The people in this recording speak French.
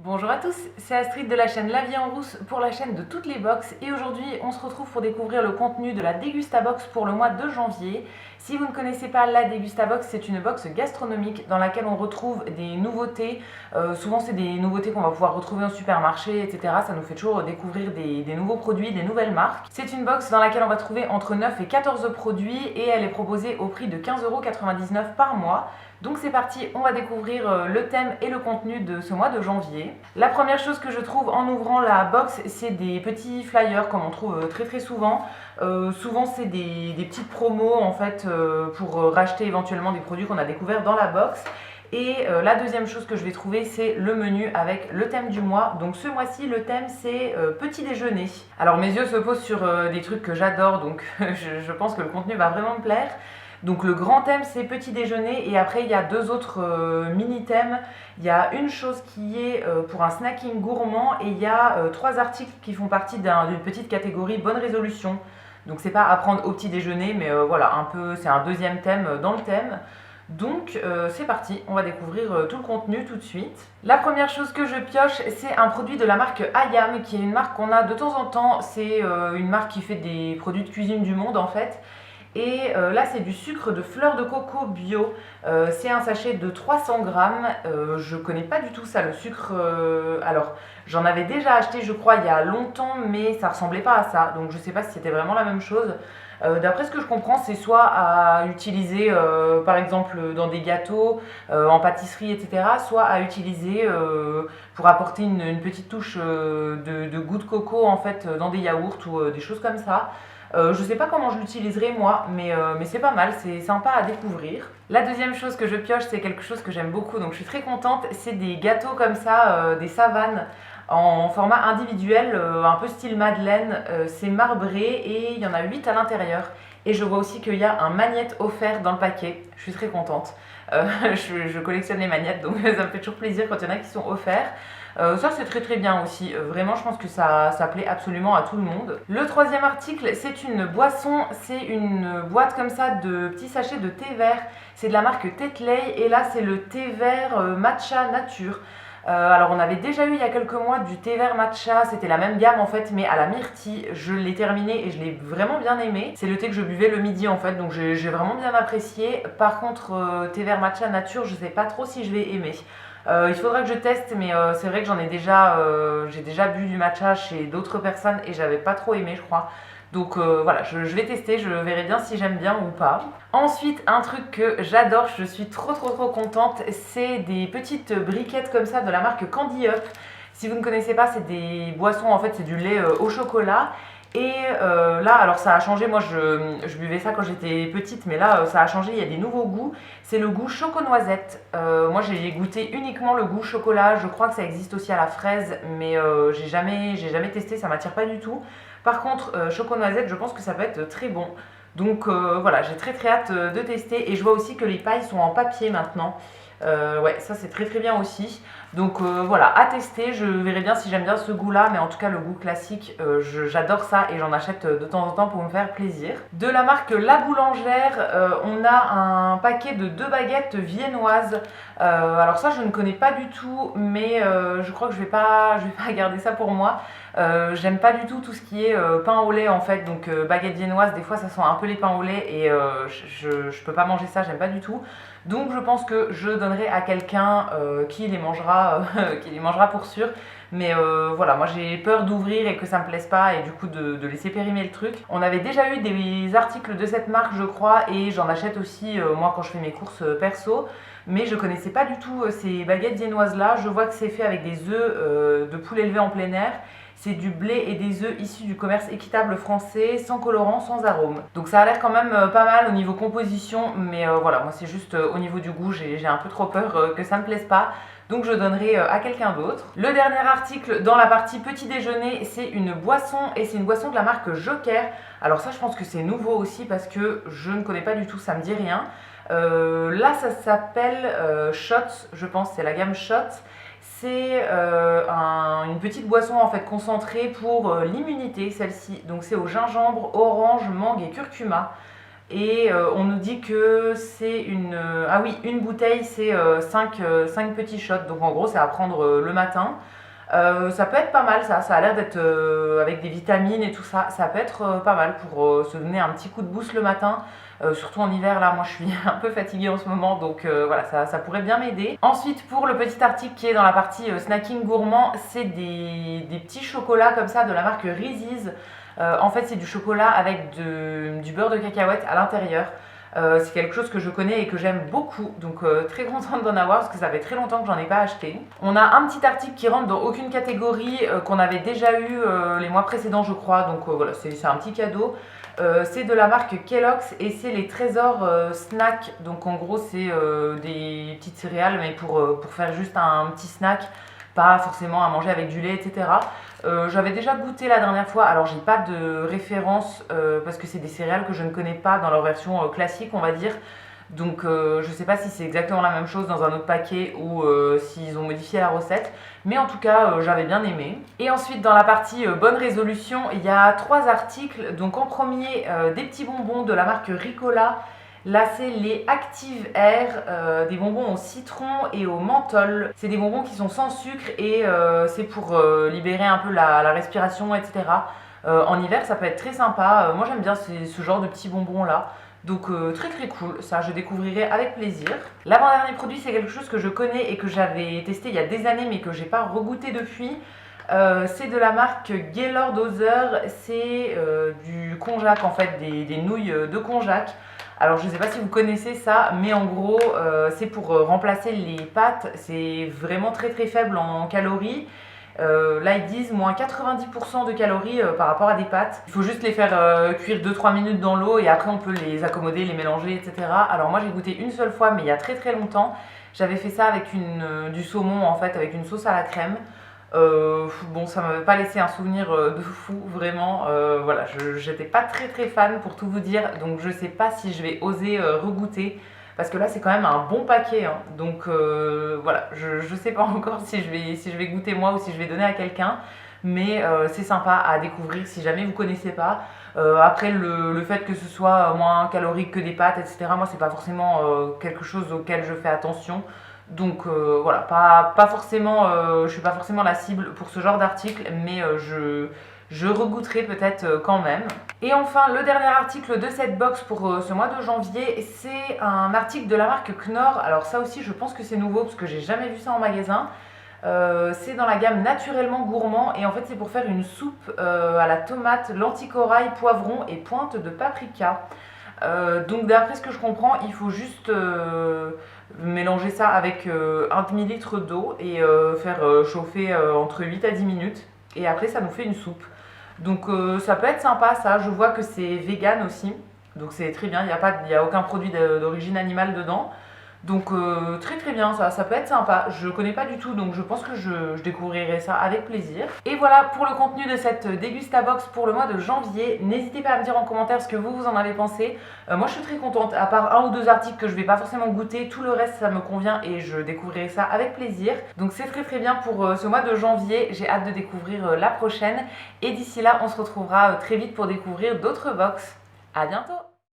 Bonjour à tous, c'est Astrid de la chaîne La Vie en Rousse pour la chaîne de toutes les box et aujourd'hui on se retrouve pour découvrir le contenu de la Dégustabox pour le mois de janvier. Si vous ne connaissez pas la Dégustabox, c'est une box gastronomique dans laquelle on retrouve des nouveautés. Souvent c'est des nouveautés qu'on va pouvoir retrouver au supermarché, etc. Ça nous fait toujours découvrir des nouveaux produits, des nouvelles marques. C'est une box dans laquelle on va trouver entre 9 et 14 produits et elle est proposée au prix de 15,99 € par mois. Donc c'est parti, on va découvrir le thème et le contenu de ce mois de janvier. La première chose que je trouve en ouvrant la box, c'est des petits flyers comme on trouve très souvent. Souvent c'est des petites promos en fait pour racheter éventuellement des produits qu'on a découverts dans la box. Et la deuxième chose que je vais trouver, c'est le menu avec le thème du mois. Donc ce mois-ci, le thème c'est petit déjeuner. Alors mes yeux se posent sur des trucs que j'adore, donc je pense que le contenu va vraiment me plaire. Donc le grand thème c'est petit déjeuner et après il y a deux autres mini thèmes. Il y a une chose qui est pour un snacking gourmand et il y a trois articles qui font partie d'une petite catégorie bonne résolution. Donc c'est pas à prendre au petit déjeuner mais voilà un peu c'est un deuxième thème dans le thème. Donc c'est parti, on va découvrir tout le contenu tout de suite. La première chose que je pioche, c'est un produit de la marque Ayam, qui est une marque qu'on a de temps en temps. C'est une marque qui fait des produits de cuisine du monde en fait. Et là c'est du sucre de fleur de coco bio, c'est un sachet de 300 grammes, je connais pas du tout ça le sucre, alors j'en avais déjà acheté je crois il y a longtemps mais ça ressemblait pas à ça, donc je sais pas si c'était vraiment la même chose. D'après ce que je comprends c'est soit à utiliser par exemple dans des gâteaux, en pâtisserie etc, soit à utiliser pour apporter une petite touche de goût de coco en fait dans des yaourts ou des choses comme ça. Je sais pas comment je l'utiliserai moi, mais c'est pas mal, c'est sympa à découvrir. La deuxième chose que je pioche, c'est quelque chose que j'aime beaucoup, donc je suis très contente, c'est des gâteaux comme ça, des savanes en format individuel, un peu style madeleine, c'est marbré et il y en a 8 à l'intérieur. Et je vois aussi qu'il y a un magnète offert dans le paquet, je suis très contente. Je collectionne les magnettes, donc ça me fait toujours plaisir quand il y en a qui sont offerts. Ça c'est très bien aussi, vraiment je pense que ça plaît absolument à tout le monde. Le troisième article c'est une boisson, c'est une boîte comme ça de petits sachets de thé vert, c'est de la marque Tetley et là c'est le thé vert matcha nature. Alors on avait déjà eu il y a quelques mois du thé vert matcha, c'était la même gamme en fait mais à la myrtille, je l'ai terminé et je l'ai vraiment bien aimé. C'est le thé que je buvais le midi en fait donc j'ai vraiment bien apprécié. Par contre thé vert matcha nature je sais pas trop si je vais aimer. Il faudra que je teste mais c'est vrai que j'ai déjà bu du matcha chez d'autres personnes et j'avais pas trop aimé je crois. Donc voilà, je vais tester, je verrai bien si j'aime bien ou pas. Ensuite, un truc que j'adore, je suis trop contente, c'est des petites briquettes comme ça de la marque Candy Up. Si vous ne connaissez pas, c'est des boissons, en fait c'est du lait au chocolat. Et là, alors ça a changé, moi je buvais ça quand j'étais petite, mais là ça a changé, il y a des nouveaux goûts. C'est le goût choco-noisette. Moi j'ai goûté uniquement le goût chocolat, je crois que ça existe aussi à la fraise, mais j'ai jamais testé, ça m'attire pas du tout. Par contre, choco-noisette, je pense que ça peut être très bon. Donc voilà, j'ai très hâte de tester. Et je vois aussi que les pailles sont en papier maintenant. Ouais, ça c'est très bien aussi. Donc voilà, à tester, je verrai bien si j'aime bien ce goût-là, mais en tout cas le goût classique, j'adore ça et j'en achète de temps en temps pour me faire plaisir. De la marque La Boulangère, on a un paquet de 2 baguettes viennoises. Alors ça je ne connais pas du tout, mais je crois que je vais pas garder ça pour moi. J'aime pas du tout ce qui est pain au lait en fait, donc baguette viennoise, des fois ça sent un peu les pains au lait et je peux pas manger ça, j'aime pas du tout. Donc je pense que je donnerai à quelqu'un qui les mangera, qui les mangera pour sûr. Mais voilà, moi j'ai peur d'ouvrir et que ça me plaise pas et du coup de laisser périmer le truc. On avait déjà eu des articles de cette marque je crois et j'en achète aussi moi quand je fais mes courses perso. Mais je connaissais pas du tout ces baguettes viennoises là. Je vois que c'est fait avec des œufs de poulet élevé en plein air. C'est du blé et des œufs issus du commerce équitable français, sans colorant, sans arôme. Donc ça a l'air quand même pas mal au niveau composition, mais voilà, moi c'est juste au niveau du goût, j'ai un peu trop peur que ça me plaise pas. Donc je donnerai à quelqu'un d'autre. Le dernier article dans la partie petit déjeuner, c'est une boisson et c'est une boisson de la marque Joker. Alors ça je pense que c'est nouveau aussi parce que je ne connais pas du tout, ça me dit rien. Là ça s'appelle Shots, je pense, c'est la gamme Shots. C'est une petite boisson en fait concentrée pour l'immunité, celle-ci. Donc c'est au gingembre, orange, mangue et curcuma. Et on nous dit que c'est une... ah oui, une bouteille, c'est 5 petits shots. Donc en gros, c'est à prendre le matin. Ça peut être pas mal ça a l'air d'être avec des vitamines et tout ça. Ça peut être pas mal pour se donner un petit coup de boost le matin. Surtout en hiver, là, moi je suis un peu fatiguée en ce moment, donc voilà, ça pourrait bien m'aider. Ensuite, pour le petit article qui est dans la partie snacking gourmand, c'est des petits chocolats comme ça de la marque Reese's. En fait, c'est du chocolat avec du beurre de cacahuète à l'intérieur. C'est quelque chose que je connais et que j'aime beaucoup, donc très contente d'en avoir parce que ça fait très longtemps que j'en ai pas acheté. On a un petit article qui rentre dans aucune catégorie, qu'on avait déjà eu les mois précédents je crois, donc voilà, c'est un petit cadeau. C'est de la marque Kellogg's et c'est les trésors snack, donc en gros c'est des petites céréales mais pour faire juste un petit snack, pas forcément à manger avec du lait, etc. J'avais déjà goûté la dernière fois, alors j'ai pas de référence parce que c'est des céréales que je ne connais pas dans leur version classique, on va dire. Donc je sais pas si c'est exactement la même chose dans un autre paquet ou s'ils ont modifié la recette. Mais en tout cas, j'avais bien aimé. Et ensuite, dans la partie bonne résolution, il y a 3 articles. Donc en premier, des petits bonbons de la marque Ricola. Là, c'est les Active Air, des bonbons au citron et au menthol. C'est des bonbons qui sont sans sucre et c'est pour libérer un peu la respiration, etc. En hiver, ça peut être très sympa. Moi, j'aime bien ce genre de petits bonbons là. Donc très très cool, ça je découvrirai avec plaisir. L'avant-dernier produit, c'est quelque chose que je connais et que j'avais testé il y a des années mais que j'ai pas regoûté depuis. C'est de la marque Gaylord Other, c'est du konjac en fait, des nouilles de konjac. Alors je ne sais pas si vous connaissez ça, mais en gros c'est pour remplacer les pâtes, c'est vraiment très très faible en calories. Là ils disent moins 90% de calories par rapport à des pâtes. Il faut juste les faire cuire 2-3 minutes dans l'eau et après on peut les accommoder, les mélanger, etc. Alors moi j'ai goûté une seule fois mais il y a très très longtemps. J'avais fait ça avec du saumon en fait, avec une sauce à la crème. Bon, ça m'avait pas laissé un souvenir de fou, vraiment. Voilà, j'étais pas très très fan pour tout vous dire, donc je sais pas si je vais oser regoûter. Parce que là, c'est quand même un bon paquet, hein. Donc voilà, je sais pas encore si je vais goûter moi ou si je vais donner à quelqu'un. Mais c'est sympa à découvrir si jamais vous connaissez pas. Après, le fait que ce soit moins calorique que des pâtes, etc., moi, c'est pas forcément quelque chose auquel je fais attention. Donc voilà, pas forcément, je suis pas forcément la cible pour ce genre d'article, mais je regoûterai peut-être quand même. Et enfin, le dernier article de cette box pour ce mois de janvier, c'est un article de la marque Knorr. Alors ça aussi, je pense que c'est nouveau parce que j'ai jamais vu ça en magasin. C'est dans la gamme naturellement gourmand et en fait c'est pour faire une soupe à la tomate, lentilles corail, poivron et pointe de paprika. Donc d'après ce que je comprends, il faut juste mélanger ça avec 1 demi-litre d'eau et faire chauffer entre 8 à 10 minutes. Et après ça nous fait une soupe. Donc ça peut être sympa ça, je vois que c'est vegan aussi. Donc c'est très bien, il n'y a aucun produit d'origine animale dedans. Donc très très bien, ça peut être sympa. Je connais pas du tout, donc je pense que je découvrirai ça avec plaisir. Et voilà pour le contenu de cette Dégustabox pour le mois de janvier. N'hésitez pas à me dire en commentaire ce que vous en avez pensé. Moi je suis très contente, à part 1 ou 2 articles que je vais pas forcément goûter, tout le reste ça me convient et je découvrirai ça avec plaisir. Donc c'est très très bien pour ce mois de janvier, j'ai hâte de découvrir la prochaine. Et d'ici là, on se retrouvera très vite pour découvrir d'autres box. À bientôt!